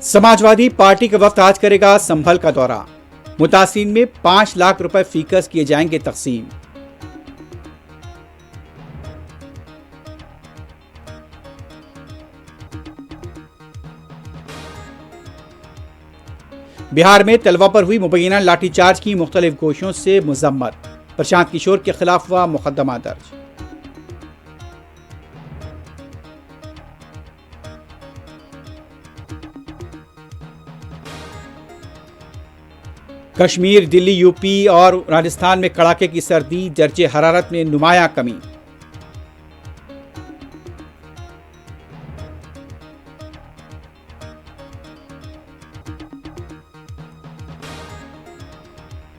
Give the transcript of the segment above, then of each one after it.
Samajwadi party का वक्त आज करेगा संभल का दौरा। मुतासिरीन में 5 लाख रुपए फीकस किए जाएंगे तकसीम। बिहार में तलवा पर हुई मुबैना लाठीचार्ज की मुख्तलिफ गोशों से मजम्मत। प्रशांत किशोर के खिलाफ हुआ मुकदमा दर्ज। कश्मीर, दिल्ली, यूपी और राजस्थान में कड़ाके की सर्दी, दर्जे हरारत में नुमायां कमी।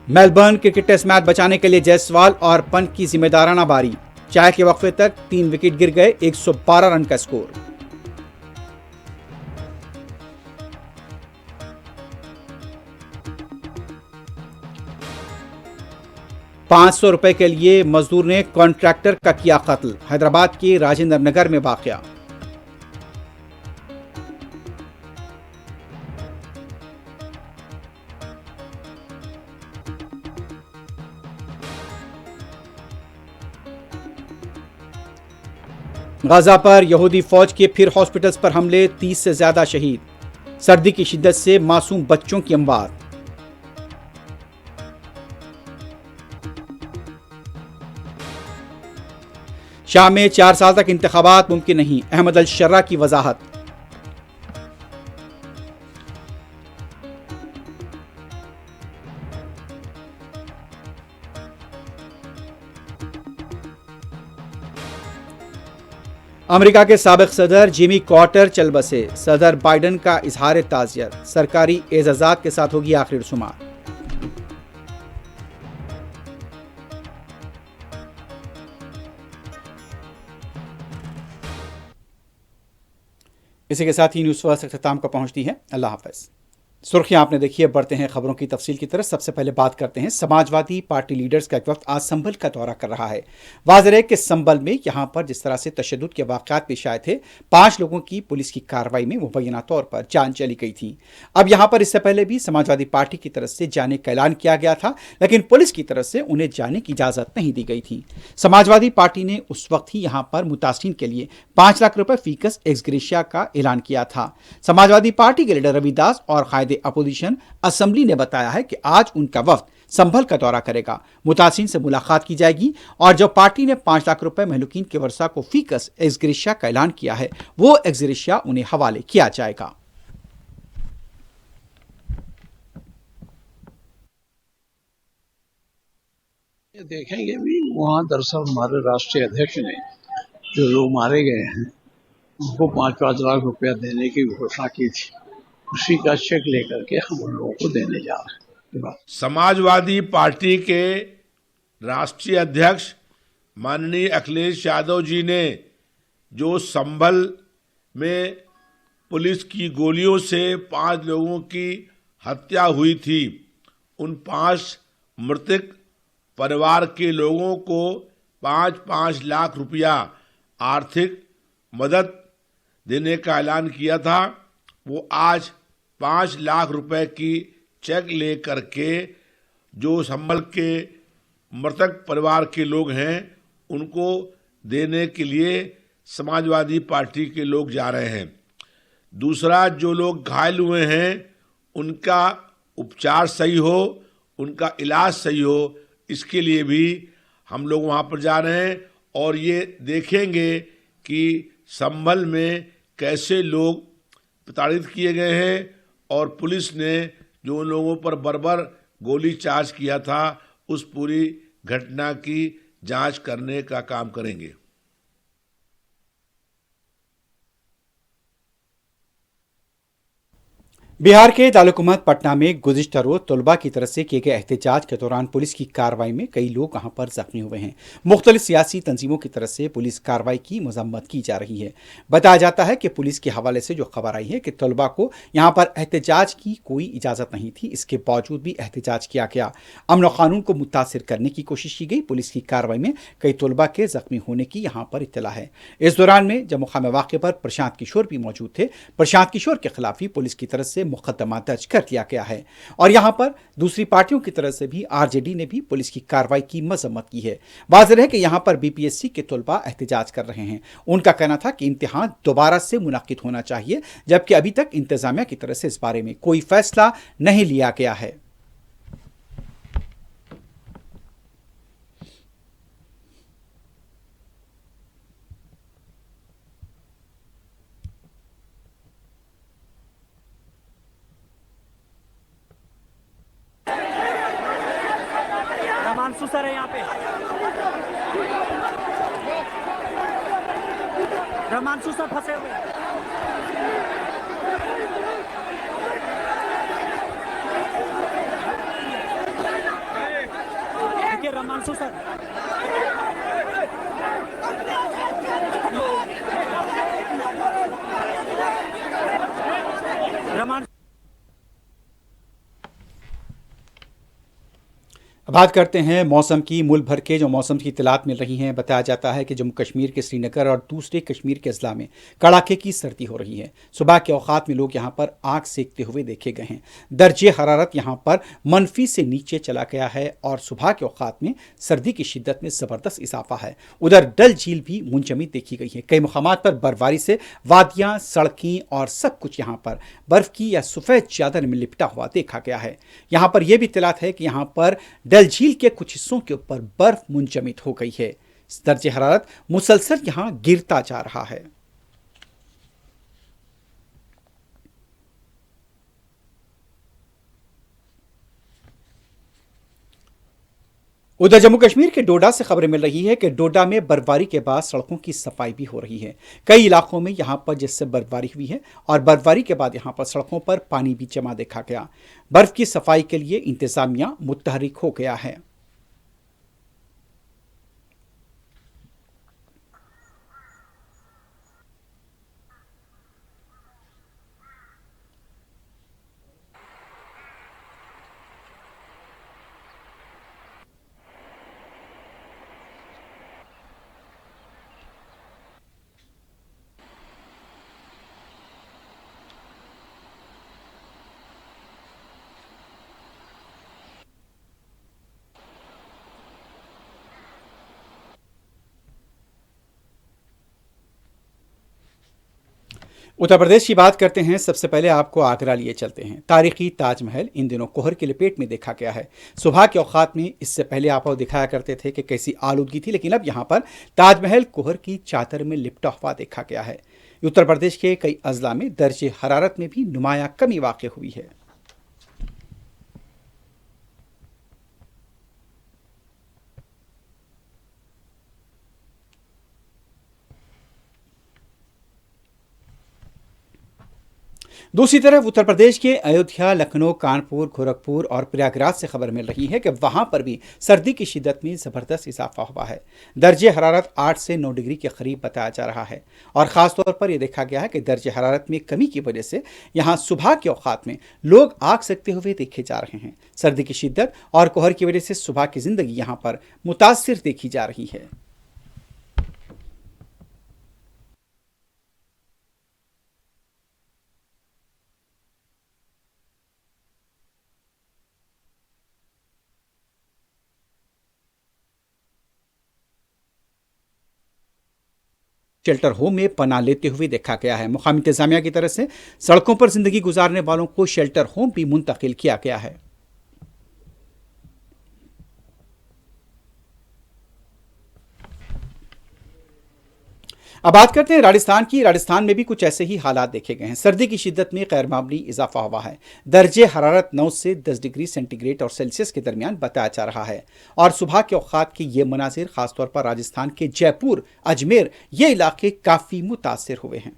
मेलबर्न क्रिकेट टेस्ट मैच बचाने के लिए जायसवाल और पंत की जिम्मेदाराना बारी। चाय के वक्फे तक 3 विकेट गिर गए, 112 रन का स्कोर। ₹500 के लिए मजदूर ने कॉन्ट्रैक्टर का किया कत्ल। हैदराबाद के राजेंद्र नगर में वाकया। गाजा पर यहूदी फौज के फिर हॉस्पिटल्स पर हमले, 30 से ज्यादा शहीद। सर्दी की शिद्दत से मासूम बच्चों की अमवात। शाम में 4 साल तक इंतखाबात मुमकिन नहीं, अहमद अल शर्रा की वजाहत। अमेरिका के साबिक सदर जिमी कार्टर चल बसे। सदर बाइडन का इजहार ताज़ियत। सरकारी एजाज़ात के साथ होगी आखिरी शुमार। इसी के साथ ही न्यूज़ फर्स्ट अख्ताम को पहुंचती है। अल्लाह हाफ़िज़। सुर्खियां आपने देखी है, बढ़ते हैं खबरों की तफसील की तरफ। सबसे पहले बात करते हैं समाजवादी पार्टी लीडर्स का एक वक्त आज संभल का दौरा कर रहा है। वाज़ेह है कि संभल में यहां पर जिस तरह से तशद्दुद के वाक़यात पेश आए थे, 5 लोगों की पुलिस की कार्रवाई में मुबैना तौर पर जान चली गई थी। अब यहां पर इससे पहले भी समाजवादी पार्टी की तरफ से जाने का ऐलान किया गया था, लेकिन पुलिस की तरफ से उन्हें जाने की इजाज़त नहीं दी गई थी। समाजवादी पार्टी ने उस वक्त ही यहां पर मुतासिरीन के लिए 5 लाख रुपए फीकस एक्स ग्रेशिया का ऐलान किया था। समाजवादी पार्टी के लीडर रविदास और कायदे अपोजिशन असेंबली ने बताया है कि आज उनका वफ्द संभल का दौरा करेगा। मुतासिरीन से मुलाकात की जाएगी और जब पार्टी ने 5 लाख रुपए महलूकीन के वर्सा को फीकस एक्स ग्रेशिया का ऐलान किया है, वो एक्स ग्रेशिया उन्हें हवाले किया जाएगा। देखेंगे भी वहाँ दरअसल हमारे राष्ट्रीय अध्यक्ष ने जो लोग मारे गए हैं उनको 5-5 लाख रुपया देने की घोषणा की थी, उसी का चेक लेकर के हम उन लोगों को देने जा रहे हैं। समाजवादी पार्टी के राष्ट्रीय अध्यक्ष माननीय अखिलेश यादव जी ने जो संभल में पुलिस की गोलियों से 5 लोगों की हत्या हुई थी, उन 5 मृतक परिवार के लोगों को 5-5 लाख रुपया आर्थिक मदद देने का ऐलान किया था। वो आज 5 लाख रुपए की चेक ले करके जो संभल के मृतक परिवार के लोग हैं उनको देने के लिए समाजवादी पार्टी के लोग जा रहे हैं। दूसरा, जो लोग घायल हुए हैं उनका उपचार सही हो, उनका इलाज सही हो, इसके लिए भी हम लोग वहां पर जा रहे हैं और ये देखेंगे कि संभल में कैसे लोग प्रताड़ित किए गए हैं और पुलिस ने जो उन लोगों पर बर्बर गोली चार्ज किया था, उस पूरी घटना की जांच करने का काम करेंगे। बिहार के दारुल-हुकूमत पटना में गुज़िश्ता रोज तलबा की तरफ से किए गए एहतजाज के दौरान पुलिस की कार्रवाई में कई लोग वहां पर जख्मी हुए हैं। मुख्तलिफ सियासी तंजीमों की तरफ से पुलिस कार्रवाई की मजम्मत की जा रही है। बताया जाता है कि पुलिस के हवाले से जो खबर आई है कि तलबा को यहां पर एहतजाज की कोई इजाज़त नहीं थी, इसके बावजूद भी एहतजाज किया गया। अमन और कानून को मुतासिर करने की कोशिश की गई। पुलिस की कार्रवाई में कई तलबा के जख्मी होने की यहाँ पर इत्तला है। इस दौरान में जब मुकाम वाक़े पर प्रशांत किशोर भी मौजूद थे, प्रशांत किशोर के खिलाफ भी पुलिस की तरफ से मुकदमा दर्ज कर लिया गया है। और यहां पर दूसरी पार्टियों की तरफ से भी आरजेडी ने भी पुलिस की कार्रवाई की मजम्मत की है। वाज़ेह है कि यहां पर बीपीएससी के तलबा एहतजाज कर रहे हैं। उनका कहना था कि इम्तिहान दोबारा से मुनक्किद होना चाहिए, जबकि अभी तक इंतजामिया की तरफ से इस बारे में कोई फैसला नहीं लिया गया है। रमांशु सर है यहाँ पे। रमांशु सर फंसे हुए हैं। देखिए रमांशु सर। रमांशु बात करते हैं मौसम की। मुल्क भर के जो मौसम की इत्तलात मिल रही हैं, बताया जाता है कि जम्मू कश्मीर के श्रीनगर और दूसरे कश्मीर के अजला में कड़ाके की सर्दी हो रही है। सुबह के औकात में लोग यहाँ पर आग सेकते हुए देखे गए हैं। दर्जे हरारत यहाँ पर मनफी से नीचे चला गया है और सुबह के औकात में सर्दी की शिद्दत में ज़बरदस्त इजाफा है। उधर डल झील भी मुंजमद देखी गई है। कई मकामात पर बर्फबारी से वादियाँ, सड़कें और सब कुछ यहाँ पर बर्फ़ की या सफ़ेद चादर में लिपटा हुआ देखा गया है। यहाँ पर यह भी इत्तलात है कि यहाँ पर डल झील के कुछ हिस्सों के ऊपर बर्फ मुंजमद हो गई है। दर्जे हरारत मुसलसल यहां गिरता जा रहा है। उधर जम्मू कश्मीर के डोडा से खबरें मिल रही है कि डोडा में बर्फबारी के बाद सड़कों की सफाई भी हो रही है। कई इलाकों में यहां पर जिससे बर्फबारी हुई है और बर्फबारी के बाद यहां पर सड़कों पर पानी भी जमा देखा गया। बर्फ की सफाई के लिए इंतजामिया मुतहरिक हो गया है। उत्तर प्रदेश की बात करते हैं। सबसे पहले आपको आगरा लिए चलते हैं। तारीखी ताजमहल इन दिनों कोहर की लपेट में देखा गया है। सुबह के औकात में इससे पहले आपको दिखाया करते थे कि कैसी आलूदगी थी, लेकिन अब यहाँ पर ताजमहल कोहर की चादर में लिपटा हुआ देखा गया है। उत्तर प्रदेश के कई अजला में दर्जे हरारत में भी नुमाया कमी वाक़ हुई है। दूसरी तरफ उत्तर प्रदेश के अयोध्या, लखनऊ, कानपुर, गोरखपुर और प्रयागराज से खबर मिल रही है कि वहां पर भी सर्दी की शिद्दत में ज़बरदस्त इजाफा हुआ है। दर्जे हरारत 8 से 9 डिग्री के करीब बताया जा रहा है और ख़ासतौर पर यह देखा गया है कि दर्जे हरारत में कमी की वजह से यहाँ सुबह के औकात में लोग आग सेकते हुए देखे जा रहे हैं। सर्दी की शिद्दत और कोहर की वजह से सुबह की ज़िंदगी यहाँ पर मुतासिर देखी जा रही है। शेल्टर होम में पनाह लेते हुए देखा गया है। मुकामी इंतजामिया की तरफ से सड़कों पर जिंदगी गुजारने वालों को शेल्टर होम भी मुंतकिल किया गया है। अब बात करते हैं राजस्थान की। राजस्थान में भी कुछ ऐसे ही हालात देखे गए हैं। सर्दी की शिद्दत में गैर मामूली इजाफा हुआ है। दर्जे हरारत 9 से 10 डिग्री सेंटीग्रेड और सेल्सियस के दरमियान बताया जा रहा है और सुबह के औकात के ये मनाजिर खासतौर पर राजस्थान के जयपुर, अजमेर ये इलाके काफ़ी मुतासिर हुए हैं।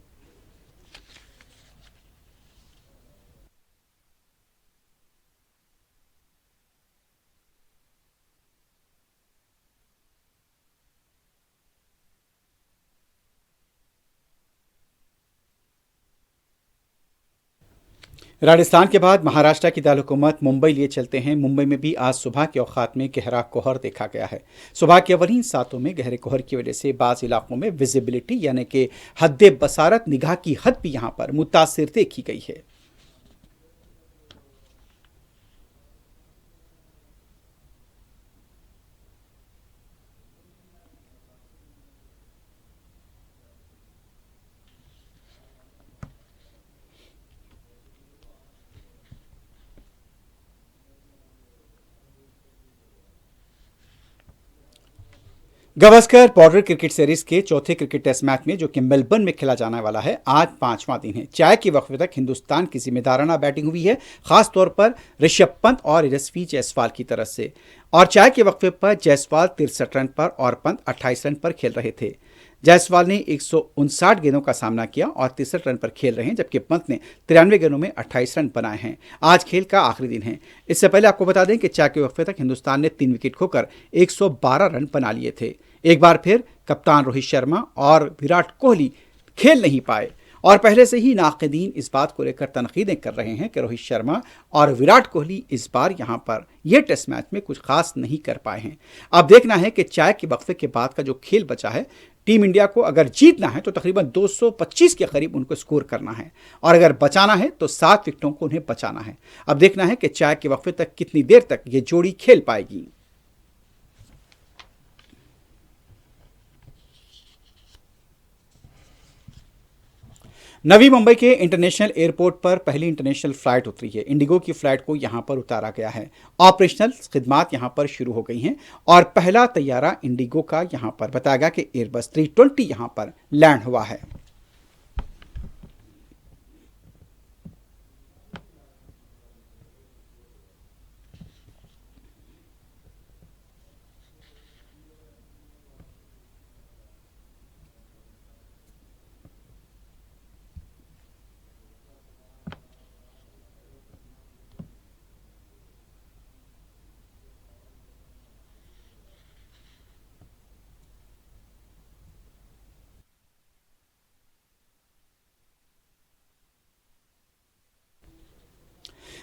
राजस्थान के बाद महाराष्ट्र की दारकूमत मुंबई लिए चलते हैं। मुंबई में भी आज सुबह के औकात में गहरा कोहर देखा गया है। सुबह के अवलीन सातों में गहरे कोहर की वजह से बाज़ इलाकों में विजिबिलिटी यानी कि हद बसारत, निगाह की हद भी यहां पर मुतासिर देखी गई है। गावस्कर बॉर्डर क्रिकेट सीरीज के चौथे क्रिकेट टेस्ट मैच में जो कि मेलबर्न में खेला जाने वाला है, आज पांचवां दिन है। चाय के वक्फे तक हिंदुस्तान की जिम्मेदाराना बैटिंग हुई है, खासतौर पर ऋषभ पंत और यशस्वी जायसवाल की तरफ से। और चाय के वक्फे पर जायसवाल 63 रन पर और पंत 28 रन पर खेल रहे थे। जायसवाल ने 159 गेंदों का सामना किया और 63 रन पर खेल रहे हैं, जबकि पंत ने 93 गेंदों में 28 रन बनाए हैं। आज खेल का आखिरी दिन है। इससे पहले आपको बता दें कि चाय के वक्फे तक हिंदुस्तान ने 3 विकेट खोकर 112 रन बना लिए थे। एक बार फिर कप्तान रोहित शर्मा और विराट कोहली खेल नहीं पाए और पहले से ही नाक़दीन इस बात को लेकर तनकीदें कर रहे हैं कि रोहित शर्मा और विराट कोहली इस बार यहां पर यह टेस्ट मैच में कुछ खास नहीं कर पाए हैं। अब देखना है कि चाय के वक्फे के बाद का जो खेल बचा है, टीम इंडिया को अगर जीतना है तो तकरीबन 225 के करीब उनको स्कोर करना है और अगर बचाना है तो 7 विकेटों को उन्हें बचाना है। अब देखना है कि चाय के वक्फे तक कितनी देर तक ये जोड़ी खेल पाएगी। नवी मुंबई के इंटरनेशनल एयरपोर्ट पर पहली इंटरनेशनल फ्लाइट उतरी है। इंडिगो की फ्लाइट को यहां पर उतारा गया है। ऑपरेशनल खिदमात यहां पर शुरू हो गई हैं और पहला तैयारा इंडिगो का यहां पर बताया गया कि एयरबस 320 यहां पर लैंड हुआ है।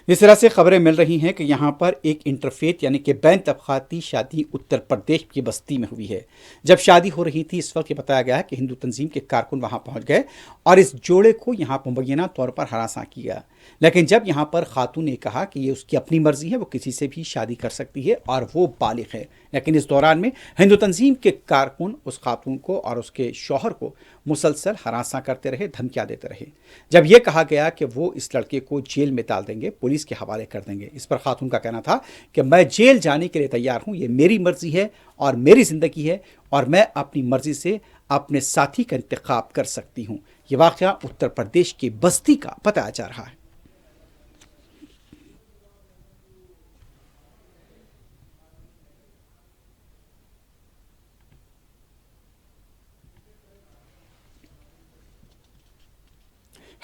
इस तरह से खबरें मिल रही हैं कि यहाँ पर एक इंटरफेथ यानी कि बैन तबकाती शादी उत्तर प्रदेश की बस्ती में हुई है। जब शादी हो रही थी, इस वक्त ये बताया गया है कि हिंदू तंजीम के कारकुन वहाँ पहुँच गए और इस जोड़े को यहाँ मुबैना तौर पर हरासा किया। लेकिन जब यहाँ पर खातून ने कहा कि ये उसकी अपनी मर्जी है, वो किसी से भी शादी कर सकती है और वो बालिग है, लेकिन इस दौरान में हिंदू तंजीम के कारकुन उस खातून को और उसके शौहर को मुसलसल हरासा करते रहे, धमकियां देते रहे। जब यह कहा गया कि वो इस लड़के को जेल में डाल देंगे, पुलिस के हवाले कर देंगे, इस पर खातून का कहना था कि मैं जेल जाने के लिए तैयार हूं, ये मेरी मर्जी है और मेरी जिंदगी है और मैं अपनी मर्जी से अपने साथी का इंतखाब कर सकती हूं। यह वाकया उत्तर प्रदेश की बस्ती का बताया जा रहा है।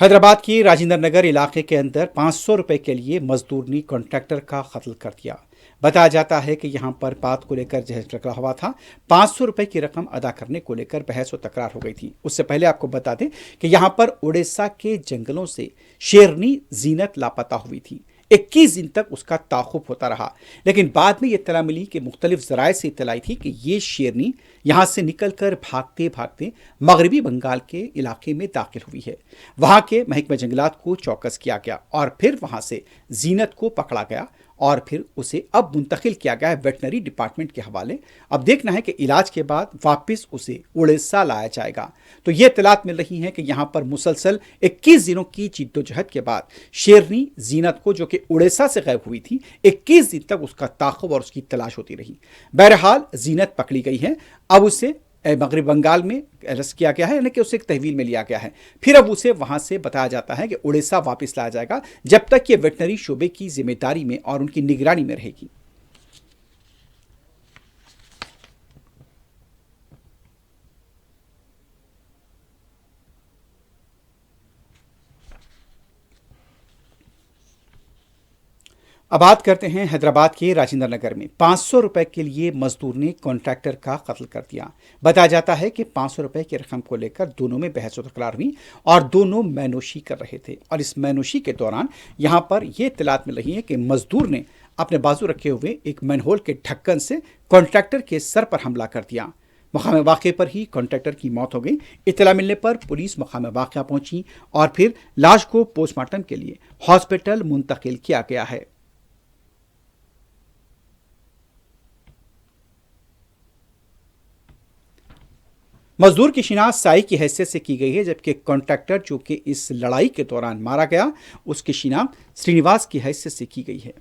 हैदराबाद की राजेंद्र नगर इलाके के अंदर 500 रुपए के लिए मजदूर ने कॉन्ट्रैक्टर का कत्ल कर दिया। बताया जाता है कि यहां पर बात को लेकर झगड़ा हुआ था। 500 रुपए की रकम अदा करने को लेकर बहस व तकरार हो गई थी। उससे पहले आपको बता दें कि यहां पर उड़ीसा के जंगलों से शेरनी जीनत लापता हुई थी। 21 दिन तक उसका ताक़ुब होता रहा, लेकिन बाद में यह इत्तला मिली कि मुख्तलिफ ज़राए से इत्तला आई थी कि ये शेरनी यहाँ से निकलकर भागते भागते मगरबी बंगाल के इलाके में दाखिल हुई है। वहाँ के महकमे जंगलात को चौकस किया गया और फिर वहाँ से जीनत को पकड़ा गया और फिर उसे अब मुंतकिल किया गया है वेटनरी डिपार्टमेंट के हवाले। अब देखना है कि इलाज के बाद वापस उसे उड़ीसा लाया जाएगा। तो ये इत्तलात मिल रही हैं कि यहाँ पर मुसलसल 21 दिनों की जिद्दोजहद के बाद शेरनी जीनत को, जो कि उड़ीसा से गायब हुई थी, 21 दिन तक उसका ताक़ुब और उसकी तलाश होती रही। बहरहाल जीनत पकड़ी गई है। अब उसे मगरबी बंगाल में अरेस्ट किया गया है, यानी कि उसे एक तहवील में लिया गया है। फिर अब उसे वहां से बताया जाता है कि उड़ीसा वापस लाया जाएगा, जब तक ये वेटनरी शोबे की जिम्मेदारी में और उनकी निगरानी में रहेगी। अब बात करते हैं हैदराबाद के राजेंद्र नगर में 500 रुपए के लिए मजदूर ने कॉन्ट्रैक्टर का कत्ल कर दिया। बताया जाता है कि 500 रुपए की रकम को लेकर दोनों में बहस तकरार हुई और दोनों मैनोशी कर रहे थे और इस मैनोशी के दौरान यहां पर यह इत्तलात मिल रही है कि मजदूर ने अपने बाजू रखे हुए एक मैनहोल के ढक्कन से कॉन्ट्रैक्टर के सर पर हमला कर दिया। मकाम वाक़े पर ही कॉन्ट्रैक्टर की मौत हो गई। इत्तला मिलने पर पुलिस मकाम वाक़या पहुंची और फिर लाश को पोस्टमार्टम के लिए हॉस्पिटल मुंतकिल किया गया है। मजदूर की शिनाख्त साई की हैसियत से की गई है, जबकि कॉन्ट्रैक्टर जो कि इस लड़ाई के दौरान मारा गया उसकी शिनाख्त श्रीनिवास की हैसियत से की गई है।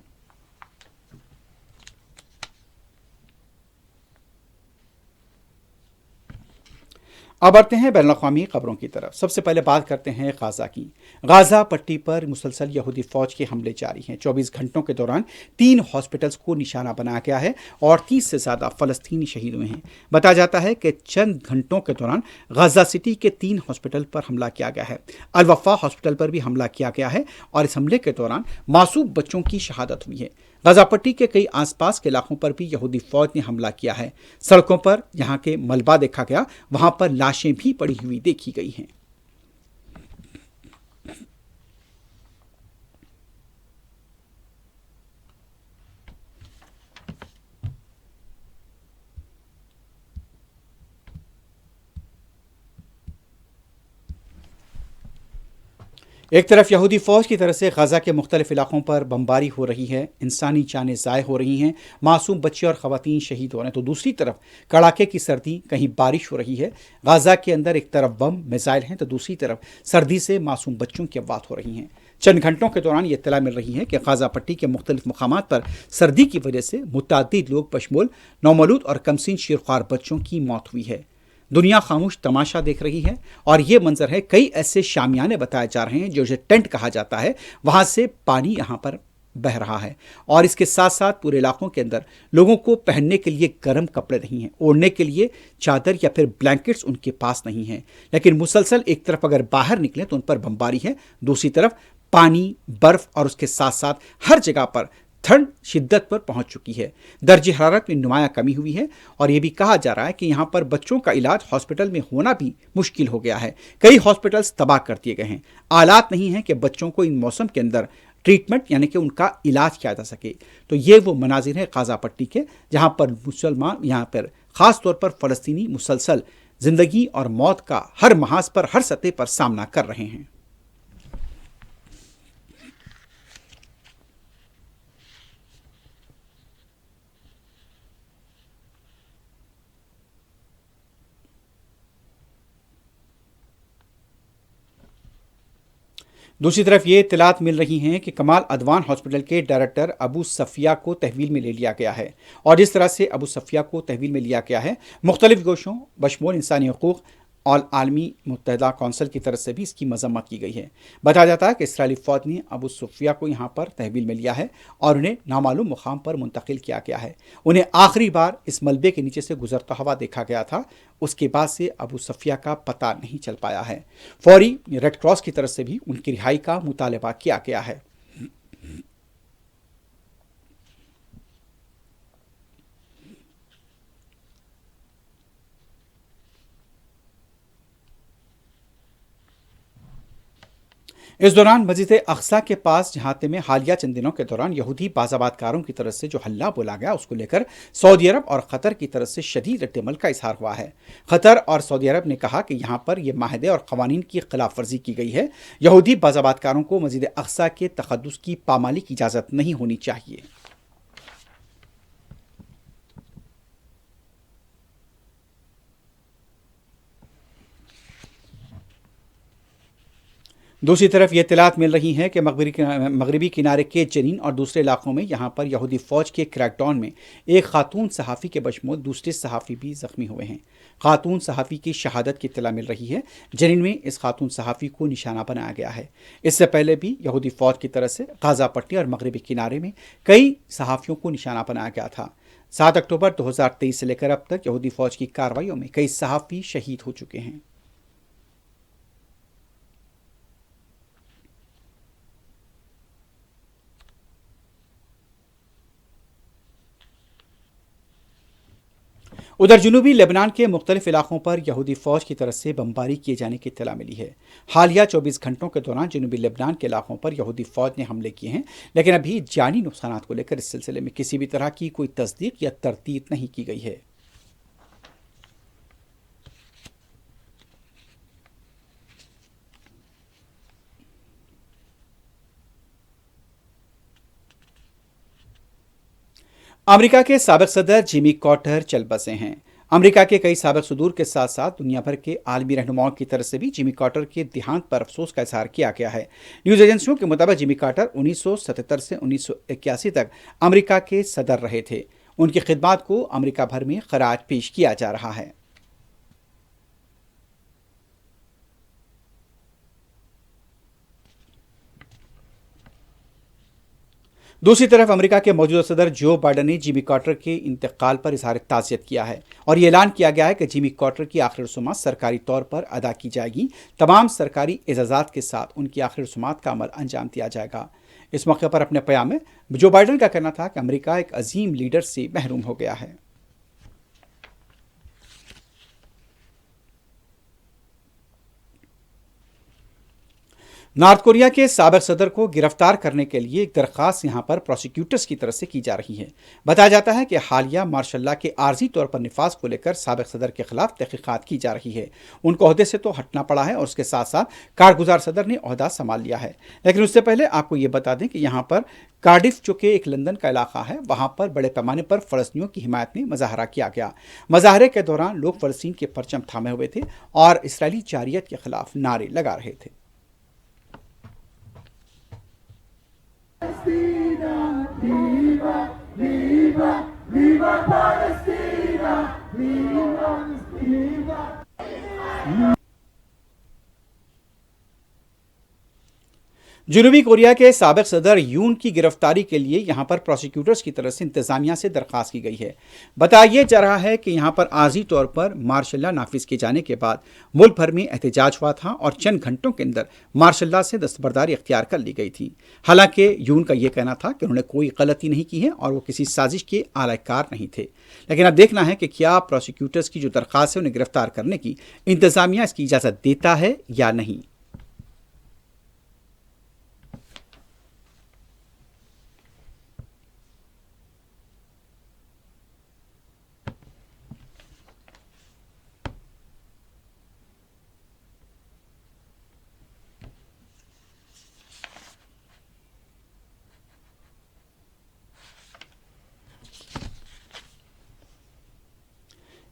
अब बढ़ते हैं बैनुल अक़वामी खबरों की तरफ। सबसे पहले बात करते हैं गाजा की। गाजा पट्टी पर मुसलसल यहूदी फौज के हमले जारी हैं। 24 घंटों के दौरान 3 हॉस्पिटल्स को निशाना बनाया गया है और 30 से ज़्यादा फ़लस्तीनी शहीद हुए हैं। बताया जाता है कि चंद घंटों के दौरान गाजा सिटी के 3 हॉस्पिटल पर हमला किया गया है। अल वफ़ा हॉस्पिटल पर भी हमला किया गया है और इस हमले के दौरान मासूम बच्चों की शहादत हुई है। गाजा पट्टी के कई आसपास के इलाकों पर भी यहूदी फौज ने हमला किया है। सड़कों पर जहां के मलबा देखा गया वहां पर लाशें भी पड़ी हुई देखी गई हैं। एक तरफ यहूदी फ़ौज की तरफ से गजा के मुख्तलिफ इलाकों पर बमबारी हो रही है, इंसानी जानें ज़ाय हो रही हैं, मासूम बच्चे और ख़वातीन शहीद हो रहे हैं, तो दूसरी तरफ कड़ाके की सर्दी, कहीं बारिश हो रही है। गजा के अंदर एक तरफ बम मिसाइल हैं तो दूसरी तरफ सर्दी से मासूम बच्चों की अफवात हो रही हैं। चंद घंटों के दौरान ये इत्तला मिल रही है कि गाजा पट्टी के मुख्तलिफ मकामात पर सर्दी की वजह से मुतअद्दिद लोग बशमूल नौमौलूद और कमसिन शीरख्वार बच्चों की मौत हुई है। दुनिया खामोश तमाशा देख रही है और ये मंजर है, कई ऐसे शामियाने बताए जा रहे हैं जो टेंट कहा जाता है, वहां से पानी यहां पर बह रहा है और इसके साथ साथ पूरे इलाकों के अंदर लोगों को पहनने के लिए गर्म कपड़े नहीं हैं, ओढ़ने के लिए चादर या फिर ब्लैंकेट्स उनके पास नहीं हैं। लेकिन मुसलसल एक तरफ अगर बाहर निकले तो उन पर बमबारी है, दूसरी तरफ पानी, बर्फ और उसके साथ साथ हर जगह पर ठंड शिद्दत पर पहुंच चुकी है। दर्जे हरारत में नुमाया कमी हुई है और यह भी कहा जा रहा है कि यहां पर बच्चों का इलाज हॉस्पिटल में होना भी मुश्किल हो गया है। कई हॉस्पिटल्स तबाह कर दिए गए हैं। आलात नहीं है कि बच्चों को इन मौसम के अंदर ट्रीटमेंट यानी कि उनका इलाज किया जा सके। तो ये वो मनाजिर है गाजा पट्टी के, जहां पर मुसलमान, यहां पर खास तौर पर फ़लस्तीनी मुसलसल जिंदगी और मौत का हर महाज पर, हर सतह पर सामना कर रहे हैं। दूसरी तरफ ये इत्तलात मिल रही हैं कि कमाल अदवान हॉस्पिटल के डायरेक्टर अबू सफ़िया को तहवील में ले लिया गया है और जिस तरह से अबू सफ़िया को तहवील में लिया गया है, मुख्तलिफ गोशों बशमूल इंसानी हकूक़ और आलमी मुत्तहदा कौंसिल की तरफ से भी इसकी मजम्मत की गई है। बताया जाता है कि इसराइली फ़ौज ने अबू सुफिया को यहाँ पर तहवील में लिया है और उन्हें नामालूम मुकाम पर मुंतकिल किया गया है। उन्हें आखिरी बार इस मलबे के नीचे से गुजरता हुआ देखा गया था, उसके बाद से अबू सफ़िया का पता नहीं चल पाया है। फौरी रेड क्रॉस की तरफ से भी उनकी रिहाई का मुतालबा किया गया है। इस दौरान मस्जिद अक्सा के पास जहाते में हालिया चंद दिनों के दौरान यहूदी बाज़ाबातकारों की तरफ से जो हल्ला बोला गया, उसको लेकर सऊदी अरब और क़तर की तरफ से शदीद रद्दअमल का इजहार हुआ है। क़तर और सऊदी अरब ने कहा कि यहाँ पर यह माहदे और क़वानीन की खिलाफ वर्जी की गई है। यहूदी बाज़ाबातकारों को मस्जिद अक्सा के तक़द्दुस की पामाली की इजाज़त नहीं होनी चाहिए। दूसरी तरफ ये इत्तलात मिल रही हैं कि मगरबी किनारे के जनीन और दूसरे इलाकों में यहाँ पर यहूदी फ़ौज के क्रैकडाउन में एक खातून सहाफ़ी के बशमूल दूसरे सहाफ़ी भी ज़ख्मी हुए हैं। खातून सहाफ़ी की शहादत की इत्तला मिल रही है। जनीन में इस खातून सहाफ़ी को निशाना बनाया गया है। इससे पहले भी यहूदी फ़ौज की तरफ से गाज़ा पट्टी और मगरबी किनारे में कई सहाफ़ियों को निशाना बनाया गया था। 7 अक्टूबर 2023 से लेकर अब तक यहूदी फ़ौज की कार्रवाइयों में कई सहाफ़ी शहीद हो चुके हैं। उधर जुनूबी लेबनान के मुख्तलिफ इलाकों पर यहूदी फौज की तरफ से बमबारी किए जाने की इत्तला मिली है। हालिया 24 घंटों के दौरान जुनूबी लेबनान के इलाकों पर यहूदी फौज ने हमले किए हैं, लेकिन अभी जानी नुकसानात को लेकर इस सिलसिले में किसी भी तरह की कोई तस्दीक या तरतीब नहीं की गई है। अमेरिका के साबिक सदर जिमी कार्टर चल बसे हैं। अमेरिका के कई साबिक सदूर के साथ साथ दुनिया भर के आलमी रहनुमाओं की तरफ से भी जिमी कार्टर के देहांत पर अफसोस का इजहार किया गया है। न्यूज एजेंसियों के मुताबिक जिमी कार्टर 1977 से 1981 तक अमेरिका के सदर रहे थे। उनकी खिदमात को अमेरिका भर में खराज पेश किया जा रहा है। दूसरी तरफ अमेरिका के मौजूदा सदर जो बाइडन ने जिमी कार्टर के इंतकाल पर इजहार ताज़ियत किया है और ये ऐलान किया गया है कि जिमी कार्टर की आखिरी रसूमात सरकारी तौर पर अदा की जाएगी। तमाम सरकारी एजाज़ात के साथ उनकी आखिरी रसूमात का अमल अंजाम दिया जाएगा। इस मौके पर अपने बयान में जो बाइडन का कहना था कि अमेरिका एक अजीम लीडर से महरूम हो गया है। नॉर्थ कोरिया के साबिक सदर को गिरफ्तार करने के लिए एक दरख्वास्त यहां पर प्रोसिक्यूटर्स की तरफ से की जा रही है। बताया जाता है कि हालिया मार्शल लॉ के आर्जी तौर पर निफाज को लेकर साबिक सदर के खिलाफ तहकीकात की जा रही है। उनको ओहदे से तो हटना पड़ा है और उसके साथ साथ कारगुजार सदर ने ओहदा संभाल लिया है। लेकिन उससे पहले आपको ये बता दें कि यहाँ पर कार्डिफ जो कि एक लंदन का इलाका है, वहां पर बड़े पैमाने पर फ़लस्तीनियों की हिमायत में मुजाहरा किया गया। मुजाहरे के दौरान लोग फ़लस्तीन के परचम थामे हुए थे और इसराइली जारियत के खिलाफ नारे लगा रहे थे। Viva, viva, viva Palestina! Viva, viva! जनूबी कोरिया के साबिक सदर यून की गिरफ्तारी के लिए यहां पर प्रोसिक्यूटर्स की तरफ से इंतजामिया से दरखास्त की गई है। बताया जा रहा है कि यहां पर आर्जी तौर पर मार्शल लॉ नाफिज किए जाने के बाद मुल्क भर में एहतजाज हुआ था और चंद घंटों के अंदर मार्शल लॉ से दस्तबरदारी इख्तियार कर ली गई थी। हालांकि यून का यह कहना था कि उन्होंने कोई गलती नहीं की है और वो किसी साजिश के आलाकार नहीं थे। लेकिन अब देखना है कि क्या प्रोसिक्यूटर्स की जो दरखास्त है उन्हें गिरफ्तार करने की इंतजामिया इसकी इजाज़त देता है या नहीं।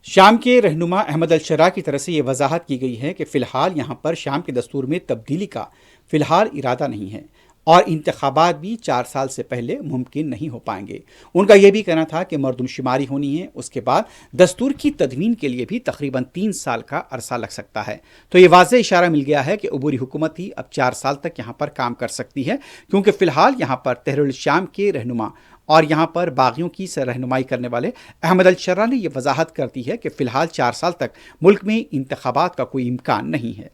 शाम के रहनुमा अहमद अल शरा की तरफ से ये वजाहत की गई है कि फ़िलहाल यहाँ पर शाम के दस्तूर में तब्दीली का फ़िलहाल इरादा नहीं है और इंतखाबात भी 4 साल से पहले मुमकिन नहीं हो पाएंगे। उनका यह भी कहना था कि मरदमशुमारी होनी है, उसके बाद दस्तूर की तदवीन के लिए भी तकरीबन 3 साल का अरसा लग सकता है। तो ये वाज़ेह इशारा मिल गया है कि अबूरी हुकूमत ही अब 4 साल तक यहाँ पर काम कर सकती है, क्योंकि फ़िलहाल यहाँ पर तहरीर शाम के रहनुमा और यहाँ पर बागियों की रहनुमाई करने वाले अहमद अल शरा ने यह वजाहत कर दी है कि फ़िलहाल 4 साल तक मुल्क में इंतखाबात का कोई इम्कान नहीं है।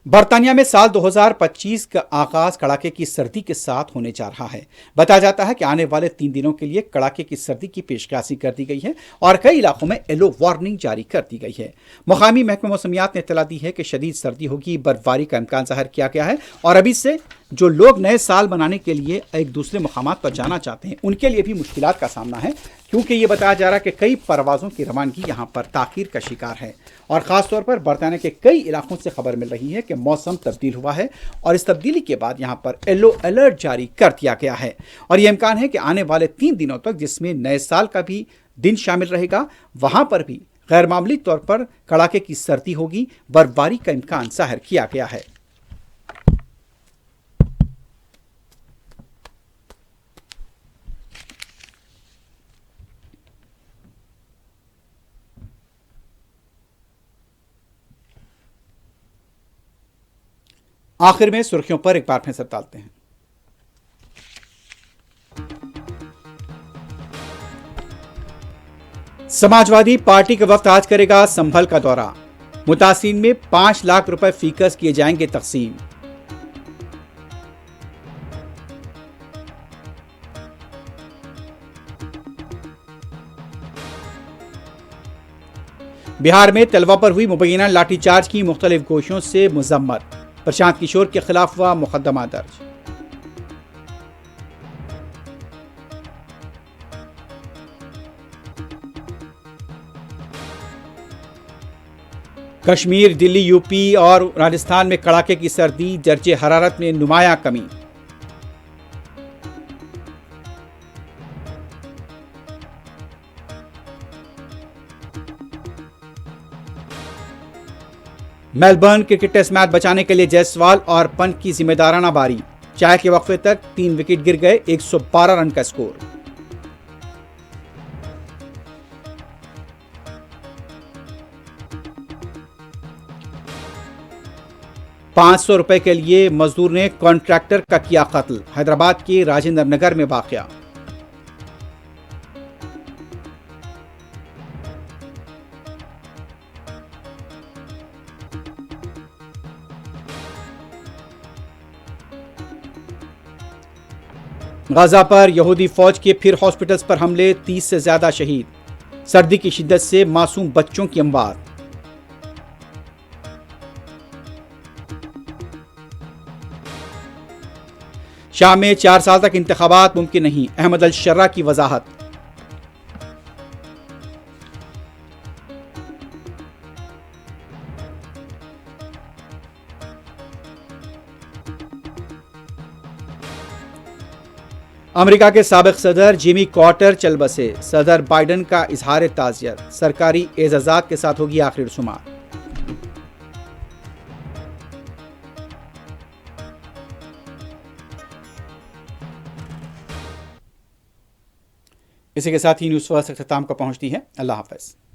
बरतानिया में साल 2025 का आगाज कड़ाके की सर्दी के साथ होने जा रहा है। बताया जाता है कि आने वाले 3 दिनों के लिए कड़ाके की सर्दी की पेशकशी कर दी गई है और कई इलाकों में येलो वार्निंग जारी कर दी गई है। मुकामी महकमा मौसमियात ने इत्तला दी है कि शदीद सर्दी होगी, बर्फबारी का इम्कान जाहिर किया गया है और अभी से जो लोग नए साल मनाने के लिए एक दूसरे मुकामात पर जाना चाहते हैं उनके लिए भी मुश्किलात का सामना है, क्योंकि ये बताया जा रहा है कि कई परवाज़ों की रवानगी यहाँ पर ताख़ीर का शिकार है और ख़ासतौर पर बरतानिया के कई इलाकों से खबर मिल रही है कि मौसम तब्दील हुआ है और इस तब्दीली के बाद यहाँ पर येलो अलर्ट जारी कर दिया गया है और ये इम्कान है कि आने वाले 3 दिनों तक, जिसमें नए साल का भी दिन शामिल रहेगा, वहाँ पर भी गैर मामूली तौर पर कड़ाके की सर्दी होगी, बर्फबारी का इम्कान जाहिर किया गया है। आखिर में सुर्खियों पर एक बार फिर से डालते हैं। समाजवादी पार्टी का वफ्द आज करेगा संभल का दौरा। मुतासिन में 5 लाख रुपए फीकस किए जाएंगे तकसीम। बिहार में तलवा पर हुई मुबैना लाठीचार्ज की मुख्तलिफ गोशियों से मजम्मत, प्रशांत किशोर के खिलाफ हुआ मुकदमा दर्ज। कश्मीर, दिल्ली, यूपी और राजस्थान में कड़ाके की सर्दी, दर्जे हरारत में नुमाया कमी। मेलबर्न क्रिकेट टेस्ट मैच बचाने के लिए जायसवाल और पंत की जिम्मेदाराना बारी, चाय के वक्फे तक 3 विकेट गिर गए, 112 रन का स्कोर। ₹500 के लिए मजदूर ने कॉन्ट्रैक्टर का किया कत्ल, हैदराबाद के राजेंद्र नगर में वाकया। गाजा पर यहूदी फौज के फिर हॉस्पिटल्स पर हमले, 30 से ज्यादा शहीद, सर्दी की शिद्दत से मासूम बच्चों की अमवात। शाम में 4 साल तक इंतखाबात मुमकिन नहीं, अहमद अल-शर्रा की वजाहत। अमेरिका के साबिक सदर जिमी कार्टर चल बसे, सदर बाइडन का इजहार ताज़ियत, सरकारी एजाज़ात के साथ होगी आखिरी रसूमात। इसी के साथ ही न्यूज़ फर्स्ट अख्ताम को पहुंचती है। अल्लाह हाफ़िज़।